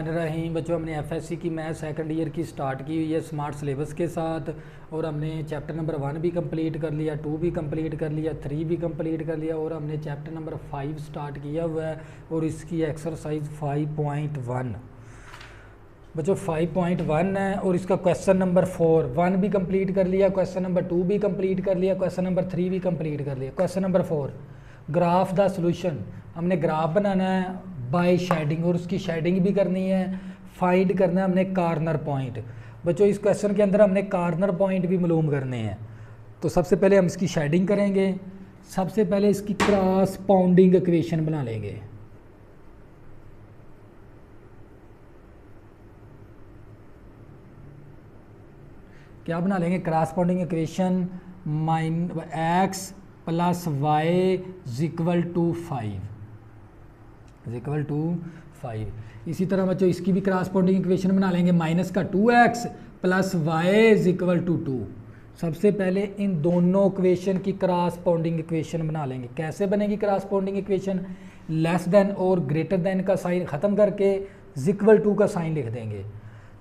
रहीम बच्चों, हमने एफएससी की मैथ सेकंड ईयर की स्टार्ट की हुई है स्मार्ट सिलेबस के साथ। और हमने चैप्टर नंबर 1 भी कंप्लीट कर लिया, 2 भी कंप्लीट कर लिया, 3 भी कंप्लीट कर लिया और हमने चैप्टर नंबर 5 स्टार्ट किया हुआ है। और इसकी एक्सरसाइज 5.1 बच्चों 5.1 है। और इसका क्वेश्चन नंबर 4 1 भी कंप्लीट कर लिया, क्वेश्चन नंबर 2 भी कंप्लीट कर लिया, क्वेश्चन नंबर 3 भी कंप्लीट कर लिया। Question number 4 graph the solution, हमने ग्राफ बनाना है बाय शेडिंग और उसकी शेडिंग भी करनी है। फाइंड करना है हमने कॉर्नर पॉइंट। बच्चों इस क्वेश्चन के अंदर हमने कॉर्नर पॉइंट भी मालूम करने हैं। तो सबसे पहले हम इसकी शेडिंग करेंगे। सबसे पहले इसकी क्रॉसपोंडिंग इक्वेशन बना लेंगे। क्या बना लेंगे? Corresponding equation x plus y equal to 5। इसी तरह बच्चों इसकी भी क्रॉसपोंडिंग इक्वेशन बना लेंगे। माइनस का 2x plus y equal to 2। सबसे पहले इन दोनों इक्वेशन की क्रॉसपोंडिंग इक्वेशन बना लेंगे। कैसे बनेगी क्रॉसपोंडिंग इक्वेशन? लेस देन और ग्रेटर देन का साइन ख़त्म करके इक्वल टू का साइन लिख देंगे।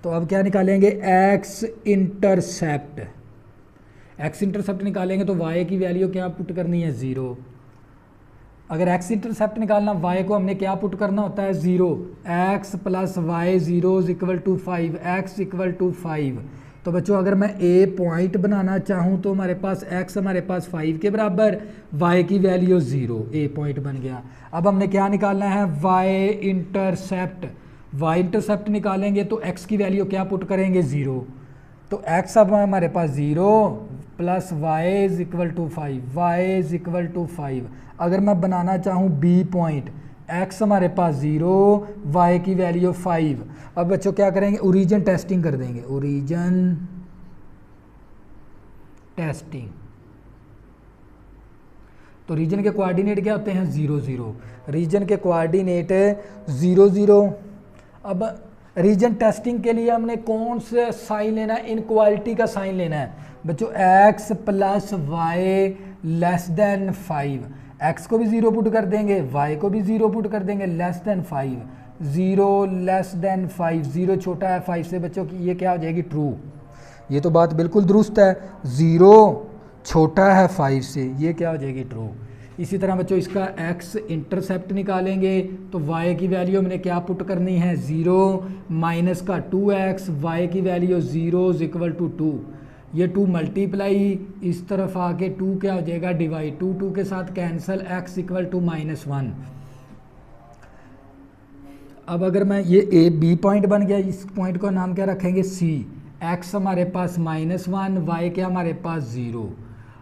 तो अब क्या निकालेंगे? x इंटरसेप्ट निकालेंगे तो y की वैल्यू क्या पुट करनी है? 0। अगर x इंटरसेप्ट निकालना y को हमने क्या पुट करना होता है? 0। x plus y 0 equal to 5, x equal to 5। तो बच्चों अगर मैं a पॉइंट बनाना चाहूँ तो हमारे पास x हमारे पास 5 के बराबर, y की वैल्यू 0, a पॉइंट बन गया। अब हमने क्या निकालना है? y इंटरसेप्ट निकालेंगे तो x की वैल्यू क्या पुट करेंगे? 0। तो x अब हमारे पास 0 plus y equal to 5, y equal to 5। अगर मैं बनाना चाहूँ b पॉइंट, x हमारे पास 0, y की वैल्यू 5। अब बच्चों क्या करेंगे? ओरिजिन टेस्टिंग कर देंगे। Origin testing. तो रीजन के कोऑर्डिनेट क्या होते हैं? 0 0। रीजन के कोऑर्डिनेट 0 0। अब रीजन टेस्टिंग के लिए हमने कौन से साइन लेना है? इनक्वालिटी का साइन लेना है बच्चों। x plus y less than 5, x को भी 0 पुट कर देंगे, y को भी 0 पुट कर देंगे। लेस देन 5, 0 लेस देन 5, 0 छोटा है 5 से बच्चों की, ये क्या हो जाएगी? ट्रू। ये तो बात बिल्कुल दुरुस्त है। 0 छोटा है 5 से, ये क्या हो जाएगी? ट्रू। इसी तरह बच्चों इसका x इंटरसेप्ट निकालेंगे तो y की वैल्यू हमने क्या पुट करनी है? 0 माइनस का 2x, y की वैल्यू 0 इक्वल टू 2। ये 2 मल्टीप्लाई, इस तरफ आके 2 क्या हो जाएगा? डिवाइड। 2 के साथ कैंसल, x इक्वल टू -1। अब अगर मैं ये a b पॉइंट बन गया, इस पॉइंट का नाम क्या रखेंगे? c। x हमारे पास -1, y क्या हमारे पास 0।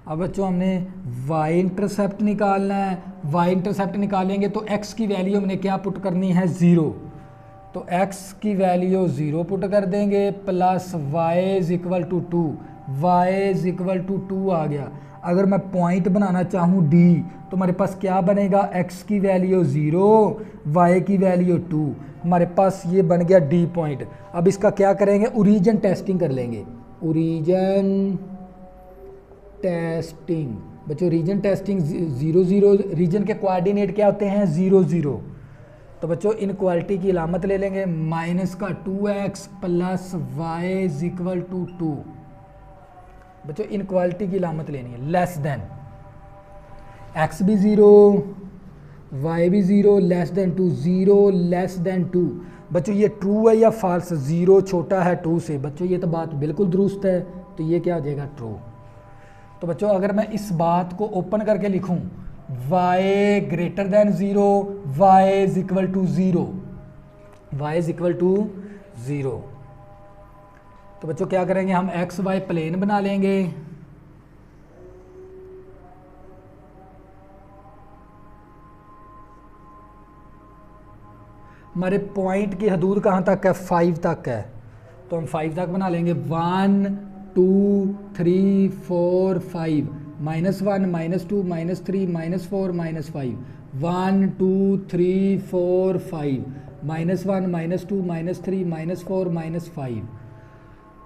अब बच्चों हमने y इंटरसेप्ट निकालना है। y इंटरसेप्ट निकालेंगे तो x की वैल्यू हमने क्या पुट करनी है? 0। तो x की वैल्यू 0 पुट कर देंगे plus y equal to 2, y equal to 2 आ गया। अगर मैं पॉइंट बनाना चाहूँ d तो हमारे पास क्या बनेगा? x की वैल्यू 0, y की वैल्यू 2। हमारे पास ये बन गया d पॉइंट। अब इसका क्या करेंगे? ओरिजिन टेस्टिंग कर लेंगे। ओरिजिन टेस्टिंग बच्चों, रीजन टेस्टिंग 0 0। रीजन के कोऑर्डिनेट क्या होते हैं? 0 0। तो बच्चों इनक्वालिटी की अलामत ले लेंगे। माइनस का 2x plus y equal to 2। बच्चों इनक्वालिटी की अलामत लेनी है। लेस देन, x भी 0, y भी 0, लेस देन 2, 0 लेस देन 2। बच्चों ये ट्रू है या फॉल्स? 0 छोटा है 2 से। बच्चों ये तो बात बिल्कुल दुरुस्त है, तो ये क्या हो जाएगा? ट्रू। तो बच्चों अगर मैं इस बात को ओपन करके लिखूं, y greater than 0, y equal to 0, y equal to 0। तो बच्चों क्या करेंगे? हम एक्स वाई प्लेन बना लेंगे। हमारे पॉइंट की हदूद कहाँ तक है? 5 तक है। तो हम 5 तक बना लेंगे। 1 2 3 4 5, -1 -2 -3 -4 -5, 1 2 3 4 5, -1 -2 -3 -4 -5।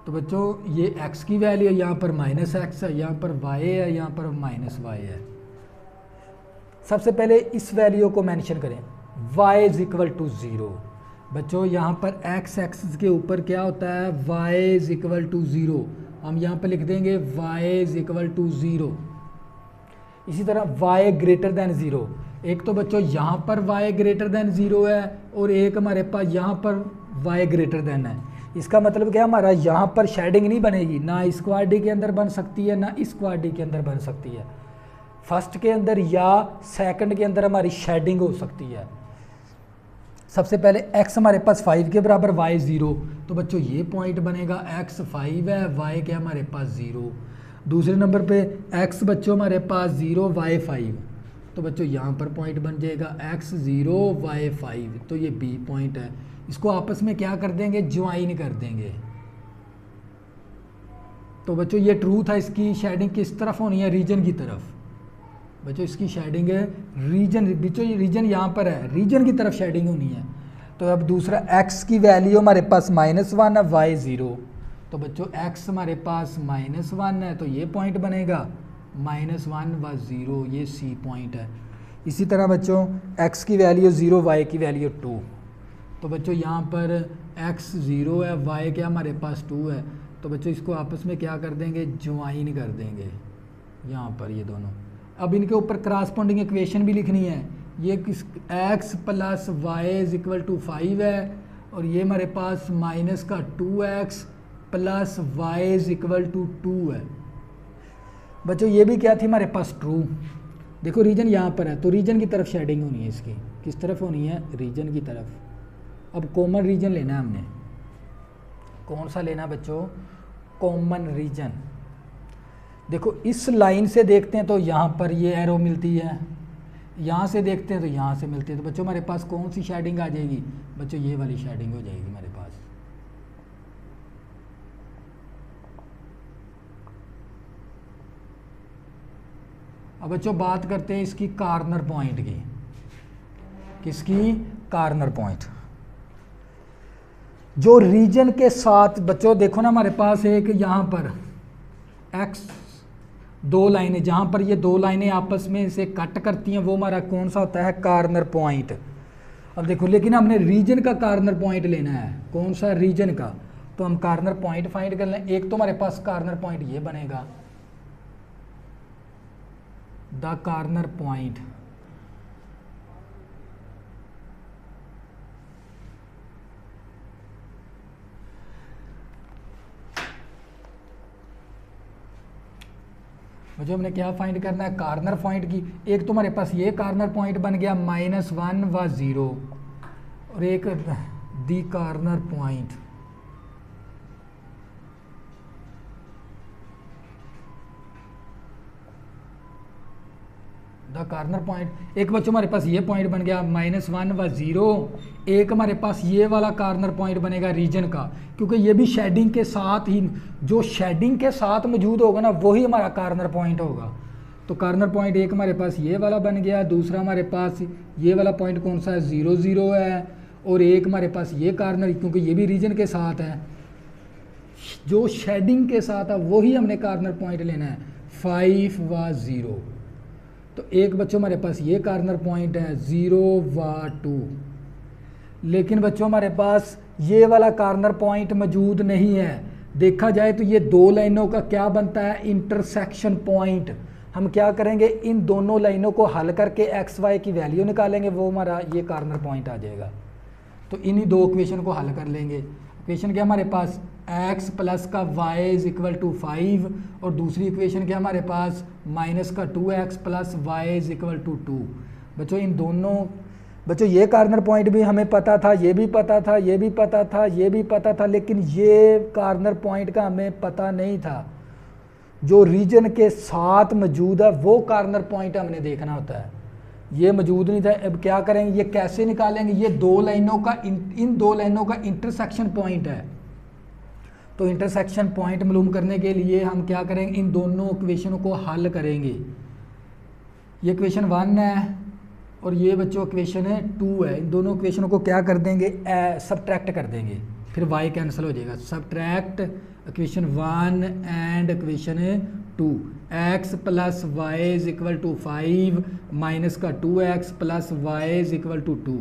तो बच्चों ये x की वैल्यू है, यहाँ पर -x है, यहाँ पर y है, यहाँ पर -y है। सबसे पहले इस वैल्यू को मेंशन करें, y इज इक्वल टू 0। बच्चों यहाँ पर x एक्सिस के ऊपर क्या होता है, y इज इक्वल टू 0। हम यहाँ पर लिख देंगे y इज इक्वल टू 0। इसी तरह y ग्रेटर दैन 0। एक तो बच्चों यहाँ पर y ग्रेटर दैन 0 है और एक हमारे पास यहाँ पर y ग्रेटर दैन है। इसका मतलब क्या, हमारा यहाँ पर शेडिंग नहीं बनेगी, ना इस क्वाड्री के अंदर बन सकती है ना इस क्वाड्री के अंदर बन सकती है। फर्स्ट के अंदर या सेकंड के अंदर हमारी शेडिंग हो सकती है। सबसे पहले x हमारे पास 5 के बराबर, y 0, तो बच्चों ये पॉइंट बनेगा, x 5 है, y क्या हमारे पास 0। दूसरे नंबर पे x बच्चों हमारे पास 0, y 5, तो बच्चों यहाँ पर पॉइंट बन जाएगा x 0, y 5, तो ये b पॉइंट है। इसको आपस में क्या कर देंगे, ज्वाइन कर देंगे। तो बच्चों ये ट्रू था, इसकी शेडिंग किस तरफ होनी है, रीजन की तरफ। बच्चों इसकी शेडिंग है रीजन, बच्चों ये रीजन यहाँ पर है, रीजन की तरफ शेडिंग होनी है। तो अब दूसरा x की वैल्यू हमारे पास -1 है, y 0, तो बच्चों x हमारे पास -1 है, तो ये पॉइंट बनेगा -1 व 0, ये C पॉइंट है। इसी तरह बच्चों x की वैल्यू 0, y की वैल्यू 2, तो बच्चों यहाँ पर x 0 है, y क्या हमारे पास 2 है, तो बच्चों इसको आपस में क्या कर देंगे, ज्वाइन कर देंगे यहाँ पर ये दोनों। अब इनके ऊपर क्रॉसपोंडिंग इक्वेशन भी लिखनी है। ये किस x plus y is equal to 5 है और ये हमारे पास माइनस का 2x plus y is equal to 2 है। बच्चों ये भी क्या थी हमारे पास, ट्रू। देखो रीजन यहाँ पर है, तो रीजन की तरफ शेडिंग होनी है इसकी, किस तरफ होनी है, रीजन की तरफ। अब कॉमन रीजन लेना है हमने, कौन सा लेना है बच्चों, कॉमन रीजन। देखो इस लाइन से देखते हैं तो यहाँ पर ये एरो मिलती है, यहाँ से देखते हैं तो यहाँ से मिलती है, तो बच्चों हमारे पास कौन सी शेडिंग आ जाएगी, बच्चों ये वाली शेडिंग हो जाएगी हमारे पास। अब बच्चों बात करते हैं इसकी कार्नर पॉइंट की, किसकी, कार्नर पॉइंट। जो रीजन के साथ बच्चों देखो ना हमारे पास एक यहाँ पर x दो लाइनें, जहाँ पर ये दो लाइनें आपस में से कट करती हैं, वो हमारा कौन सा होता है, कार्नर पॉइंट। अब देखो लेकिन हमने रीजन का कार्नर पॉइंट लेना है, कौन सा, रीजन का, तो हम कार्नर पॉइंट फाइंड कर लें। एक तो हमारे पास कार्नर पॉइंट ये बनेगा, द कार्नर पॉइंट, मुझे हमने क्या फाइंड करना है, कार्नर पॉइंट की। एक तो हमारे पास ये कार्नर पॉइंट बन गया -1 व 0 और एक the corner point, the corner point. एक बच्चों हमारे पास ये पॉइंट बन गया -1 व 0, एक हमारे पास ये वाला कार्नर पॉइंट बनेगा रीजन का, क्योंकि ये भी शेडिंग के साथ ही, जो शेडिंग के साथ मौजूद होगा ना वही हमारा कार्नर पॉइंट होगा। तो कार्नर पॉइंट एक हमारे पास ये वाला बन गया, दूसरा हमारे पास ये वाला पॉइंट कौन सा है, 0 0 है, और एक हमारे पास ये कार्नर, क्योंकि ये भी रीजन के साथ है, जो शेडिंग के साथ है वही हमने कार्नर पॉइंट लेना है, 5 व 0। तो एक बच्चों हमारे पास ये कार्नर पॉइंट है 0 व 2, लेकिन बच्चों हमारे पास ये वाला कार्नर पॉइंट मौजूद नहीं है। देखा जाए तो ये दो लाइनों का क्या बनता है, इंटरसेक्शन पॉइंट। हम क्या करेंगे, इन दोनों लाइनों को हल करके एक्स वाई की वैल्यू निकालेंगे, वो हमारा ये कार्नर पॉइंट आ जाएगा। तो इन्हीं दो इक्वेशन को हल कर लेंगे। इक्वेशन क्या हमारे पास, x प्लस का y इज इक्वल टू 5 और दूसरी इक्वेशन क्या हमारे पास, माइनस का 2x plus y is equal to 2। बच्चों इन दोनों, बच्चों ये कार्नर पॉइंट भी हमें पता था, ये भी पता था, ये भी पता था, ये भी पता था, लेकिन ये कार्नर पॉइंट का हमें पता नहीं था। जो रीजन के साथ मौजूद है वो कार्नर पॉइंट हमने देखना होता है, ये मौजूद नहीं था। अब क्या करेंगे, ये कैसे निकालेंगे, ये दो लाइनों का इन दो लाइनों का इंटरसेक्शन पॉइंट है। तो इंटरसेक्शन पॉइंट मालूम करने के लिए हम क्या करेंगे, इन दोनों इक्वेशनों को हल करेंगे। ये इक्वेशन 1 है और ये बच्चों इक्वेशन 2 है। इन दोनों इक्वेशनों को क्या कर देंगे, सबट्रैक्ट कर देंगे, फिर y कैंसिल हो जाएगा। Subtract equation 1 and equation 2, x plus y is equal to 5 minus का 2x plus y is equal to 2।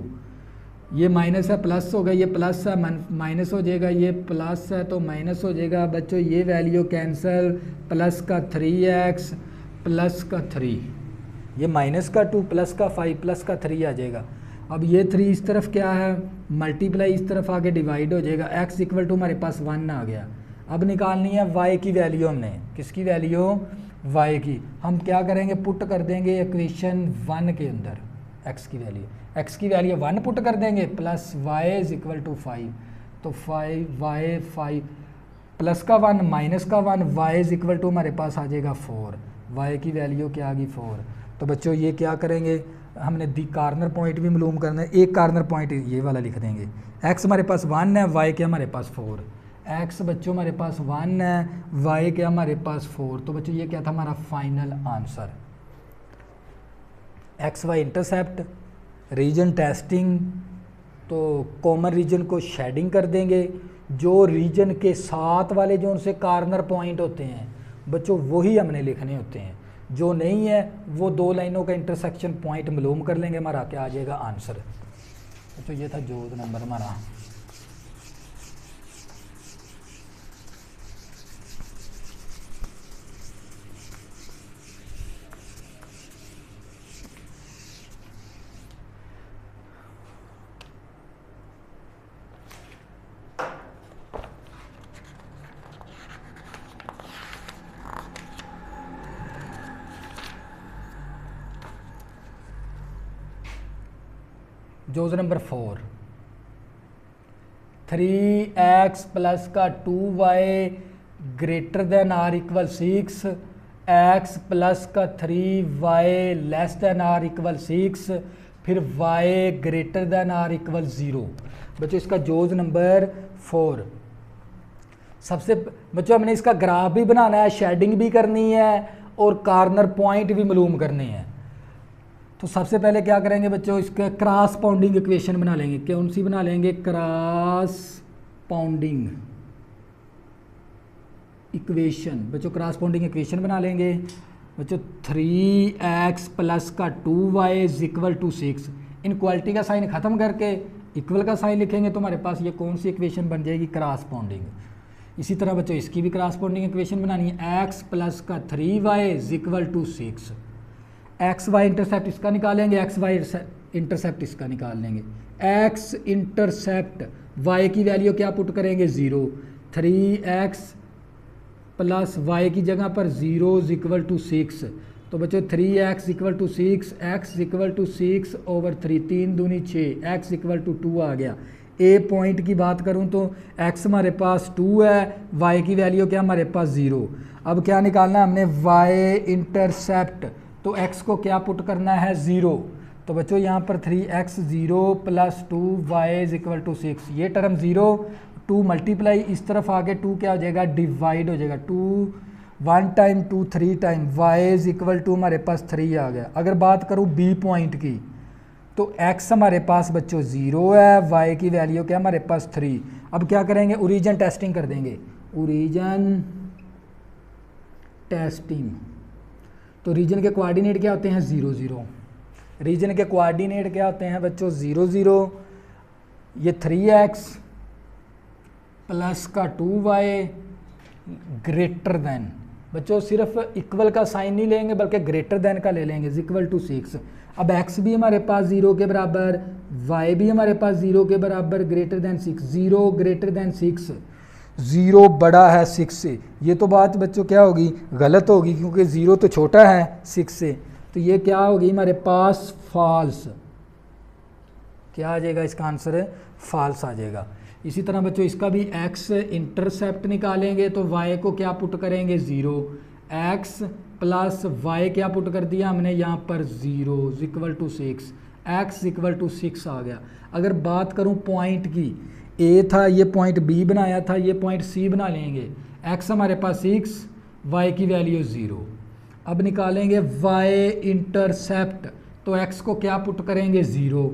ये माइनस है प्लस होगा, ये प्लस है माइनस हो जाएगा, ये प्लस है तो माइनस हो जाएगा बच्चों, ये वैल्यू कैंसिल, प्लस का 3x प्लस का 3, ये माइनस का 2 प्लस का 5 प्लस का 3 आ जाएगा। अब ये 3 इस तरफ क्या है मल्टीप्लाई, इस तरफ आके डिवाइड हो जाएगा, x इक्वल टू हमारे पास 1 आ गया। अब निकालनी है y की वैल्यू, हमने किसकी वैल्यू y की, हम क्या करेंगे पुट कर देंगे इक्वेशन 1 के अंदर x की वैल्यू, x की वैल्यू 1 पुट कर देंगे plus y is equal to 5, तो 5y 5 प्लस का 1 माइनस का 1 y इज इक्वल टू हमारे पास आ जाएगा 4, y की वैल्यू क्या आ गई 4। तो बच्चों ये क्या करेंगे, हमने दी कार्नर पॉइंट भी मालूम करना है, एक कार्नर पॉइंट ये वाला लिख देंगे, x हमारे पास 1 है, y क्या हमारे पास 4, x बच्चों हमारे पास 1 है, y क्या हमारे पास 4। तो बच्चों ये क्या था हमारा final answer. X Y intercept, region testing, तो कॉमन रीजन को शेडिंग कर देंगे, जो रीजन के साथ वाले जो उनसे कार्नर पॉइंट होते हैं बच्चों वही हमने लिखने होते हैं, जो नहीं है वो दो लाइनों का इंटरसेक्शन पॉइंट मालूम कर लेंगे, हमारा क्या आ जाएगा आंसर। तो ये था जो नंबर हमारा। जोज नंबर 4, 3x प्लस का 2y greater than or equal 6, x plus का 3y less than or equal 6, फिर y greater than or equal 0। बच्चों इसका जोज नंबर 4। सबसे बच्चों हमने इसका ग्राफ भी बनाना है, शेडिंग भी करनी है और कार्नर पॉइंट भी मालूम करने हैं। तो सबसे पहले क्या करेंगे बच्चों, इसका क्रॉस पाउंडिंग इक्वेशन बना लेंगे। कौन सी बना लेंगे, क्रॉस पाउंडिंग इक्वेशन। बच्चों क्रॉस पाउंडिंग इक्वेशन बना लेंगे बच्चों, 3x प्लस का 2y is equal to 6। Inequality का साइन ख़त्म करके इक्वल का साइन लिखेंगे तो हमारे पास ये कौन सी इक्वेशन बन जाएगी, क्रॉस पाउंडिंग। इसी तरह बच्चों इसकी भी क्रॉस पाउंडिंग इक्वेशन बनानी है, x प्लस का 3y is equal to 6। X Y intercept इसका निकालेंगे, एक्स वाई इंटरसेप्ट इसका निकाल लेंगे। एक्स इंटरसेप्ट वाई की वैल्यू क्या पुट करेंगे 0, 3x प्लस वाई की जगह पर 0 इज इक्वल टू 6। तो बच्चों 3x equal to 6, x equal to 6 over 3, 3 दूनी 6, x इक्वल टू 2 आ गया। ए पॉइंट की बात करूं तो x हमारे पास 2 है, y की वैल्यू क्या हमारे पास 0। अब क्या निकालना है हमने, y इंटरसेप्ट, तो x को क्या पुट करना है 0। तो बच्चों यहाँ पर 3x 0 plus 2y is equal to 6, ये टर्म 0, 2 मल्टीप्लाई इस तरफ आके 2 क्या हो जाएगा, डिवाइड हो जाएगा, 2 1 time 2 3 time, y is equal to हमारे पास 3 आ गया। अगर बात करूँ b पॉइंट की तो x हमारे पास बच्चों 0 है, y की वैल्यू क्या हमारे पास 3। अब क्या करेंगे, ओरिजिन टेस्टिंग कर देंगे, ओरिजिन टेस्टिंग। तो रीजन के कोऑर्डिनेट क्या होते हैं 0 0, रीजन के कोऑर्डिनेट क्या होते हैं बच्चों 0 0। ये 3x प्लस का 2y ग्रेटर देन, बच्चों सिर्फ इक्वल का साइन नहीं लेंगे बल्कि ग्रेटर देन का ले लेंगे, इक्वल टू 6। अब x भी हमारे पास 0 के बराबर, y भी हमारे पास 0 के बराबर, ग्रेटर देन 6, 0 ग्रेटर देन 6, 0 बड़ा है 6 से। ये तो बात बच्चों क्या होगी, गलत होगी, क्योंकि 0 तो छोटा है 6 से। तो ये क्या होगी हमारे पास, फॉल्स। क्या आ जाएगा इसका आंसर, फॉल्स आ जाएगा। इसी तरह बच्चों इसका भी x इंटरसेप्ट निकालेंगे तो y को क्या पुट करेंगे 0, x प्लस y क्या पुट कर दिया हमने यहाँ पर 0 equal to 6, x equal to 6 आ गया। अगर बात करूँ पॉइंट की, ए था, ये पॉइंट बी बनाया था, ये पॉइंट सी बना लेंगे, x हमारे पास 6, y की वैल्यू 0। अब निकालेंगे y इंटरसेप्ट, तो x को क्या पुट करेंगे 0,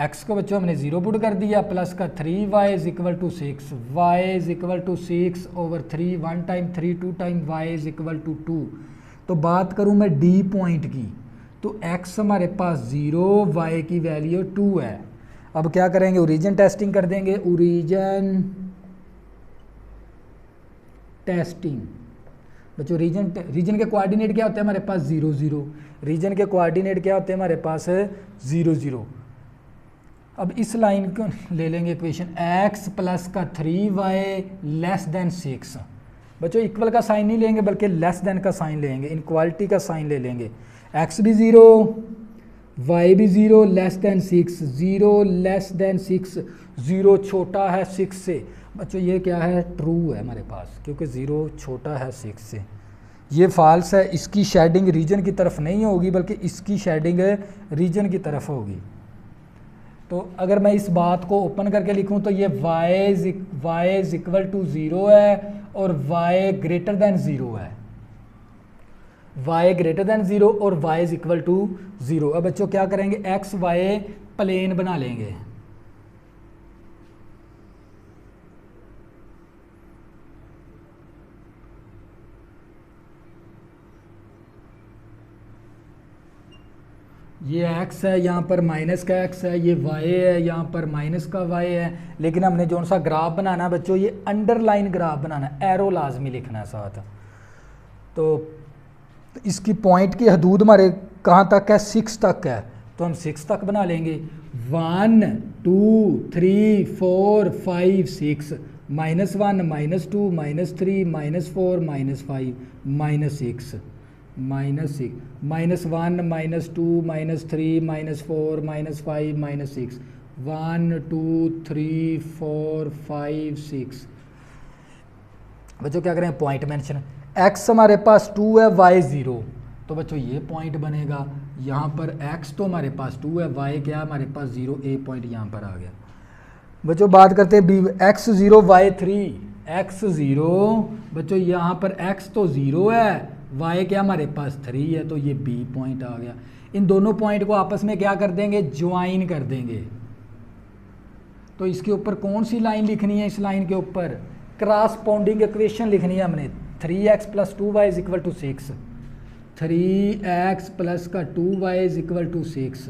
x को बच्चों हमने 0 पुट कर दिया, प्लस का 3y is equal to 6, y is equal to 6 over 3, 1 time 3 2 time y is equal to 2। तो बात करूँ मैं d पॉइंट की तो x हमारे पास 0, y की वैल्यू 2 है। अब क्या करेंगे, ओरिजिन टेस्टिंग कर देंगे, ओरिजिन टेस्टिंग। बच्चों रीजन के कोऑर्डिनेट क्या होते हैं हमारे पास 0 0, रीजन के कोऑर्डिनेट क्या होते हैं हमारे पास 0 0। अब इस लाइन को ले लेंगे इक्वेशन x प्लस का 3y लेस देन 6। बच्चों इक्वल का साइन नहीं लेंगे बल्कि लेस देन का साइन लेंगे, इनक्वालिटी का साइन ले लेंगे। x भी 0, y भी 0, लेस देन 6, 0 लेस देन 6, 0 छोटा है 6 से। बच्चों ये क्या है, ट्रू है हमारे पास, क्योंकि 0 छोटा है 6 से। ये फॉल्स है, इसकी शेडिंग रीजन की तरफ नहीं होगी बल्कि इसकी शेडिंग रीजन की तरफ होगी। तो अगर मैं इस बात को ओपन करके लिखूं तो ये y इज इक्वल टू 0 है और y ग्रेटर देन 0 है, y ग्रेटर देन 0 और y इज इक्वल टू 0। अब बच्चों क्या करेंगे, x y प्लेन बना लेंगे। ये x है, यहाँ पर माइनस का x है, ये y है, यहाँ पर माइनस का y है। लेकिन हमने जो सा ग्राफ बनाना है बच्चों, ये अंडरलाइन ग्राफ बनाना है, एरो लाजमी लिखना है साथ। तो इसकी पॉइंट की हदूद हमारे कहाँ तक है, 6 तक है, तो हम 6 तक बना लेंगे। 1 2 3 4 5 6, -1 -2 -3 -4 -5 -6, -1 -2 -3 -4 -5 -6, 1 2 3 4 5 6। बच्चों क्या करें, पॉइंट मेंशन। x हमारे पास 2 है, y 0, तो बच्चों ये पॉइंट बनेगा। यहाँ पर x तो हमारे पास 2 है, y क्या हमारे पास 0, a पॉइंट यहाँ पर आ गया। बच्चों बात करते हैं x 0 y 3, x 0, बच्चों यहाँ पर x तो 0 है, y क्या हमारे पास 3 है, तो ये b पॉइंट आ गया। इन दोनों पॉइंट को आपस में क्या कर देंगे, ज्वाइन कर देंगे। तो इसके ऊपर कौन सी लाइन लिखनी है, इस लाइन के ऊपर क्रॉसपोंडिंग इक्वेशन लिखनी है हमने। 3x plus 2y is equal to 6, 3x plus का 2y इज इक्वल टू 6।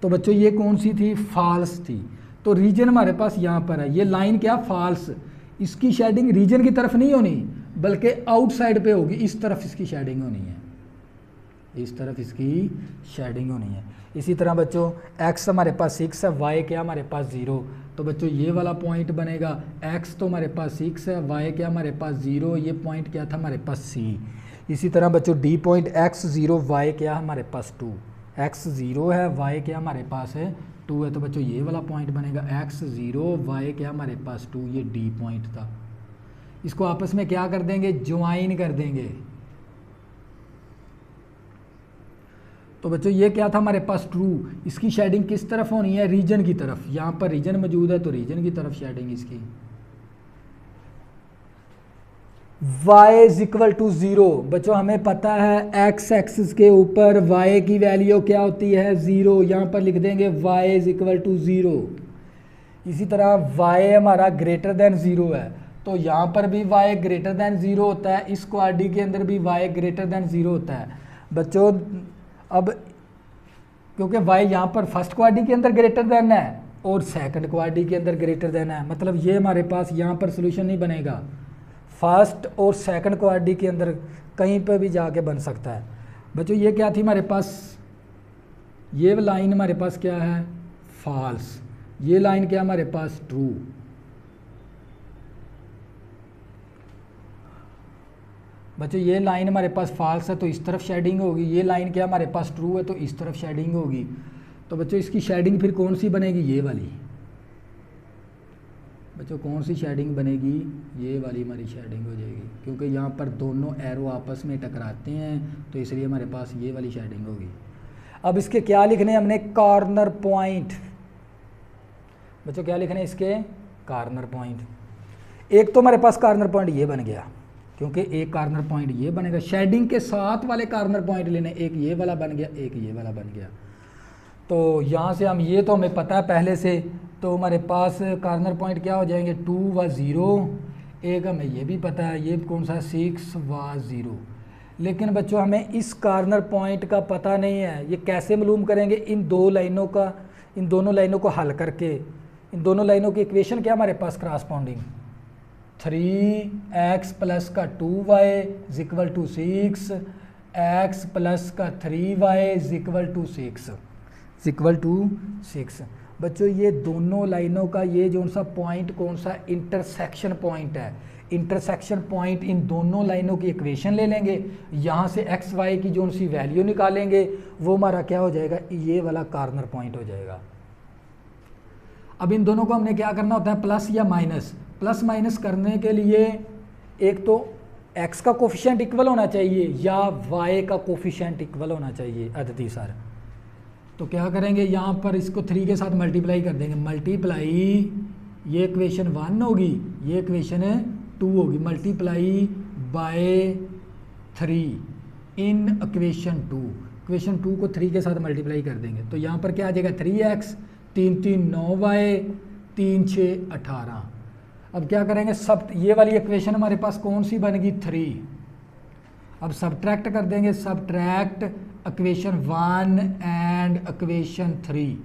तो बच्चों ये कौन सी थी, फॉल्स थी। तो रीजन हमारे पास यहाँ पर है, ये लाइन क्या, फॉल्स। इसकी शेडिंग रीजन की तरफ नहीं होनी बल्कि आउटसाइड पे होगी, इस तरफ इसकी शेडिंग होनी है, इस तरफ इसकी शेडिंग होनी है। इसी तरह बच्चों x हमारे पास 6 है, y क्या हमारे पास 0, तो बच्चों ये वाला पॉइंट बनेगा। x तो हमारे पास 6 है, y क्या हमारे पास 0, ये पॉइंट क्या था हमारे पास c। इसी तरह बच्चों d पॉइंट x 0 y क्या हमारे पास 2, x 0 है, y क्या हमारे पास है 2 है, तो बच्चों ये वाला पॉइंट बनेगा x 0 y क्या हमारे पास 2, ये d पॉइंट था। इसको आपस में क्या कर देंगे, ज्वाइन कर देंगे। तो बच्चों ये क्या था हमारे पास ट्रू, इसकी शेडिंग किस तरफ होनी है, रीजन की तरफ। यहाँ पर रीजन मौजूद है तो रीजन की तरफ शेडिंग इसकी। y इज इक्वल टू 0, बच्चों हमें पता है x एक्सिस के ऊपर y की वैल्यू क्या होती है, 0। यहाँ पर लिख देंगे y इज इक्वल टू 0। इसी तरह y हमारा ग्रेटर देन 0 है, तो यहाँ पर भी y ग्रेटर देन 0 होता है, इस क्वाड्री के अंदर भी y ग्रेटर देन 0 होता है। बच्चों अब क्योंकि y यहाँ पर फर्स्ट क्वाड्री के अंदर ग्रेटर देन है और सेकंड क्वाड्री के अंदर ग्रेटर देन है, मतलब ये हमारे पास यहाँ पर सोल्यूशन नहीं बनेगा। फर्स्ट और सेकंड क्वाड्री के अंदर कहीं पर भी जाके बन सकता है। बच्चों ये क्या थी हमारे पास, ये लाइन हमारे पास क्या है, फॉल्स। ये लाइन क्या हमारे पास, ट्रू। बच्चों ये लाइन हमारे पास फॉल्स है तो इस तरफ शेडिंग होगी, ये लाइन क्या हमारे पास ट्रू है तो इस तरफ शेडिंग होगी। तो बच्चों इसकी शेडिंग फिर कौन सी बनेगी, ये वाली। बच्चों कौन सी शेडिंग बनेगी, ये वाली हमारी शेडिंग हो जाएगी, क्योंकि यहाँ पर दोनों एरो आपस में टकराते हैं तो इसलिए हमारे पास ये वाली शेडिंग होगी। अब इसके क्या लिखने हमने, कॉर्नर पॉइंट। बच्चों क्या लिखने इसके, कॉर्नर पॉइंट। एक तो हमारे पास कॉर्नर पॉइंट ये बन गया, क्योंकि एक कॉर्नर पॉइंट ये बनेगा, शेडिंग के साथ वाले कॉर्नर पॉइंट लेने, एक ये वाला बन गया, एक ये वाला बन गया। तो यहाँ से हम, ये तो हमें पता है पहले से, तो हमारे पास कॉर्नर पॉइंट क्या हो जाएंगे, 2 व 0। एक हमें ये भी पता है, ये कौन सा, 6 व 0। लेकिन बच्चों हमें इस कॉर्नर पॉइंट का पता नहीं है, ये कैसे मालूम करेंगे, इन दो लाइनों का इन दोनों लाइनों को हल करके इन दोनों लाइनों की इक्वेशन क्या हमारे पास क्रॉसपोंडिंग 3x प्लस का 2y is equal to 6, x plus का 3y इज इक्वल टू 6 बच्चों ये दोनों लाइनों का ये जो सा पॉइंट कौन सा इंटरसेक्शन पॉइंट है, इंटरसेक्शन पॉइंट इन दोनों लाइनों की इक्वेशन ले लेंगे, यहाँ से एक्स वाई की जो सी वैल्यू निकालेंगे वो हमारा क्या हो जाएगा, ये वाला कॉर्नर पॉइंट हो जाएगा। अब इन दोनों को हमने क्या करना होता है, प्लस या माइनस। प्लस माइनस करने के लिए एक तो x का कोफिशिएंट इक्वल होना चाहिए या y का कोफिशिएंट इक्वल होना चाहिए अददी सर। तो क्या करेंगे, यहाँ पर इसको 3 के साथ मल्टीप्लाई कर देंगे, मल्टीप्लाई ये इक्वेशन 1 होगी, ये इक्वेशन 2 होगी, multiply by 3 in equation 2। Equation 2 को 3 के साथ मल्टीप्लाई कर देंगे तो यहाँ पर क्या आ जाएगा 3x, 3 3 9y, 3 6 18। अब क्या करेंगे, सब ये वाली इक्वेशन हमारे पास कौन सी बनेगी 3। अब सब्ट्रैक्ट कर देंगे, subtract equation 1 and equation 3।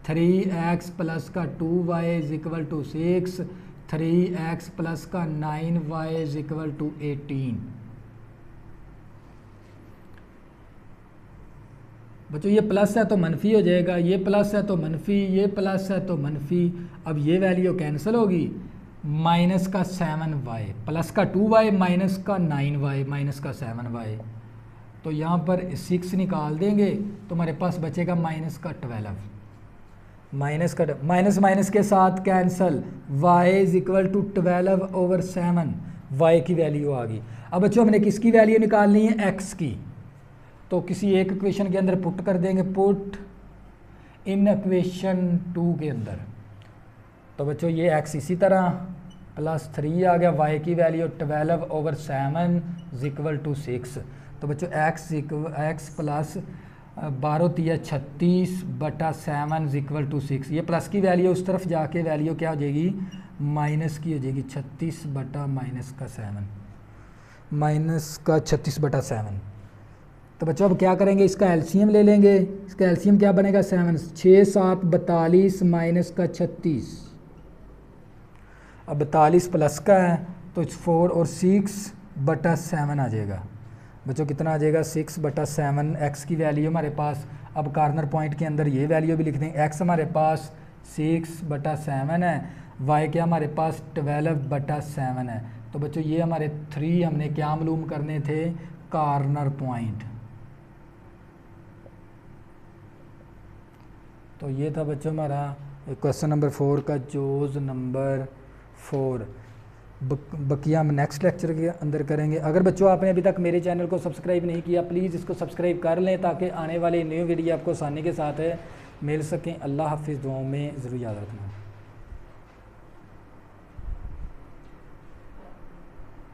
3x plus का 2y is equal to 6, 3x plus का 9y इज इक्वल टू 18। बच्चों ये प्लस है तो मनफी हो जाएगा, ये प्लस है तो मनफी, ये प्लस है तो मनफी। अब ये वैल्यू कैंसिल होगी, माइनस का 7y प्लस का 2y माइनस का 9y माइनस का 7y। तो यहाँ पर 6 निकाल देंगे तो हमारे पास बचेगा माइनस का 12, माइनस का माइनस माइनस के साथ cancel, y is equal to 12/7 y की वैल्यू आ गई। अब बच्चों हमने किसकी वैल्यू निकालनी है, x की। तो किसी एक इक्वेशन के अंदर पुट कर देंगे, पुट इन इक्वेशन 2 के अंदर। तो बच्चों ये x इसी तरह प्लस 3 आ गया, y की वैल्यू 12/7 इज इक्वल टू 6। तो बच्चों x प्लस 12 तिया 36/7 इज इक्वल टू 6। ये प्लस की वैल्यू उस तरफ जाके वैल्यू क्या हो जाएगी, माइनस की हो जाएगी, 36 बटा माइनस का 7, माइनस का 36/7। तो बच्चों अब क्या करेंगे, इसका एलसीएम ले लेंगे। इसका एलसीएम क्या बनेगा, 7, 6 7 42 माइनस का 36। अब 42 प्लस का है तो 4 और 6/7 आ जाएगा। बच्चों कितना आ जाएगा, 6/7। एक्स की वैल्यू हमारे पास, अब कॉर्नर पॉइंट के अंदर ये वैल्यू भी लिख देंगे, एक्स हमारे पास 6/7 है, वाई क्या हमारे पास 12/7 है। तो बच्चों ये हमारे 3 हमने क्या मालूम करने थे, कॉर्नर पॉइंट। तो ये था बच्चों हमारा क्वेश्चन नंबर 4 का जोज नंबर 4। बकिया हम नेक्स्ट लेक्चर के अंदर करेंगे। अगर बच्चों आपने अभी तक मेरे चैनल को सब्सक्राइब नहीं किया, प्लीज़ इसको सब्सक्राइब कर लें ताकि आने वाले न्यू वीडियो आपको आसानी के साथ मिल सकें। अल्लाह हाफिज़, दुआओं में ज़रूर याद रखना।